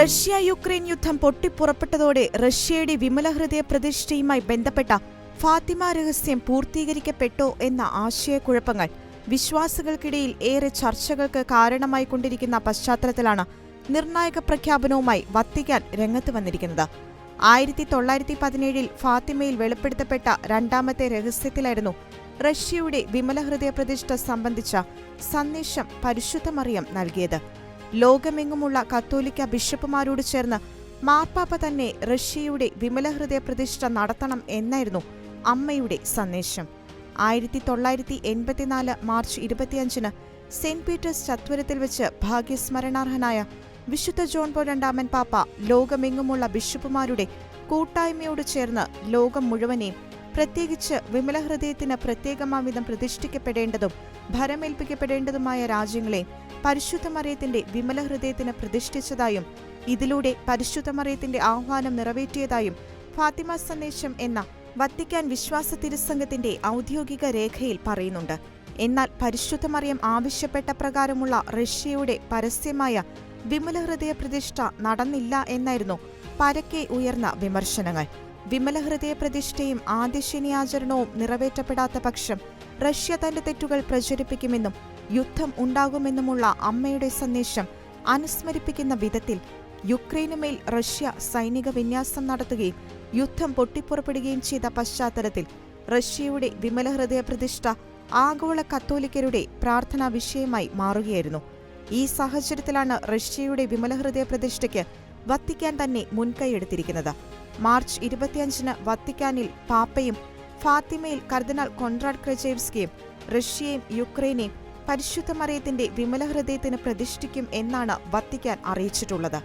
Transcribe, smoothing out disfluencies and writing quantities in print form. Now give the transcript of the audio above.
Russia Ukraine യുദ്ധം പൊട്ടിപ്പുറപ്പെട്ടതോടെ റഷ്യയുടെ വിമലഹൃദയ പ്രതിഷ്ഠയുമായി ബന്ധപ്പെട്ട ഫാത്തിമ രഹസ്യം പൂർത്തീകരിക്കപ്പെട്ടോ എന്ന ആശയക്കുഴപ്പങ്ങൾ വിശ്വാസികൾക്കിടയിൽ ഏറെ ചർച്ചകൾക്ക് കാരണമായിക്കൊണ്ടിരിക്കുന്ന പശ്ചാത്തലത്തിലാണ് നിർണായക പ്രഖ്യാപനവുമായി വത്തിക്കാൻ രംഗത്ത് വന്നിരിക്കുന്നത്. 1917 ഫാത്തിമയിൽ വെളിപ്പെടുത്തപ്പെട്ട രണ്ടാമത്തെ രഹസ്യത്തിലായിരുന്നു റഷ്യയുടെ വിമലഹൃദയ പ്രതിഷ്ഠ സംബന്ധിച്ച സന്ദേശം പരിശുദ്ധ മറിയം നൽകിയത്. ലോകമെങ്ങുമുള്ള കത്തോലിക്ക ബിഷപ്പുമാരോട് ചേർന്ന് മാർപ്പാപ്പ തന്നെ റഷ്യയുടെ വിമലഹൃദയ പ്രതിഷ്ഠ നടത്തണം എന്നായിരുന്നു അമ്മയുടെ സന്ദേശം. 1984 മാർച്ച് 25 സെന്റ് പീറ്റേഴ്സ് ചത്വരത്തിൽ വെച്ച് ഭാഗ്യസ്മരണാർഹനായ വിശുദ്ധ ജോൺ പോൾ രണ്ടാമൻ പാപ്പ ലോകമെങ്ങുമുള്ള ബിഷപ്പുമാരുടെ കൂട്ടായ്മയോട് ചേർന്ന് ലോകം മുഴുവനെയും പ്രത്യേകിച്ച് വിമലഹൃദയത്തിന് പ്രത്യേകമാംവിധം പ്രതിഷ്ഠിക്കപ്പെടേണ്ടതും ഭരമേൽപ്പിക്കപ്പെടേണ്ടതുമായ രാജ്യങ്ങളെയും പരിശുദ്ധ മറിയത്തിന്റെ വിമലഹൃദയത്തിന് പ്രതിഷ്ഠിച്ചതായും ഇതിലൂടെ പരിശുദ്ധ മറിയത്തിന്റെ ആഹ്വാനം നിറവേറ്റിയതായും ഫാത്തിമ സന്ദേശം എന്ന വത്തിക്കാൻ വിശ്വാസ തിരുസംഘത്തിന്റെ ഔദ്യോഗിക രേഖയിൽ പറയുന്നുണ്ട്. എന്നാൽ പരിശുദ്ധ മറിയം ആവശ്യപ്പെട്ട പ്രകാരമുള്ള റഷ്യയുടെ പരസ്യമായ വിമലഹൃദയ പ്രതിഷ്ഠ നടന്നില്ല എന്നായിരുന്നു പരക്കെ ഉയർന്ന വിമർശനങ്ങൾ. വിമലഹൃദയ പ്രതിഷ്ഠയും ആദ്യശനിയാചരണവും നിറവേറ്റപ്പെടാത്ത പക്ഷം റഷ്യ തന്റെ തെറ്റുകൾ പ്രചരിപ്പിക്കുമെന്നും യുദ്ധം ഉണ്ടാകുമെന്നുമുള്ള അമ്മയുടെ സന്ദേശം അനുസ്മരിപ്പിക്കുന്ന വിധത്തിൽ യുക്രൈനുമേൽ റഷ്യ സൈനിക വിന്യാസം നടത്തുകയും യുദ്ധം പൊട്ടിപ്പുറപ്പെടുകയും ചെയ്ത പശ്ചാത്തലത്തിൽ റഷ്യയുടെ വിമലഹൃദയ പ്രതിഷ്ഠ ആഗോള കത്തോലിക്കരുടെ പ്രാർത്ഥനാ വിഷയമായി മാറുകയായിരുന്നു. ഈ സാഹചര്യത്തിലാണ് റഷ്യയുടെ വിമലഹൃദയ പ്രതിഷ്ഠയ്ക്ക് വത്തിക്കാൻ തന്നെ മുൻകൈയെടുത്തിരിക്കുന്നത്. മാർച്ച് 25 വത്തിക്കാനിൽ പാപ്പയും ഫാത്തിമയിൽ കർദിനാൾ കോൺറാഡ് ക്രെജേവ്സ്കിയും റഷ്യയും യുക്രൈനെയും പരിശുദ്ധ മറിയത്തിന്റെ വിമലഹൃദയത്തിന് പ്രതിഷ്ഠിക്കും എന്നാണ് വത്തിക്കാൻ അറിയിച്ചിട്ടുള്ളത്.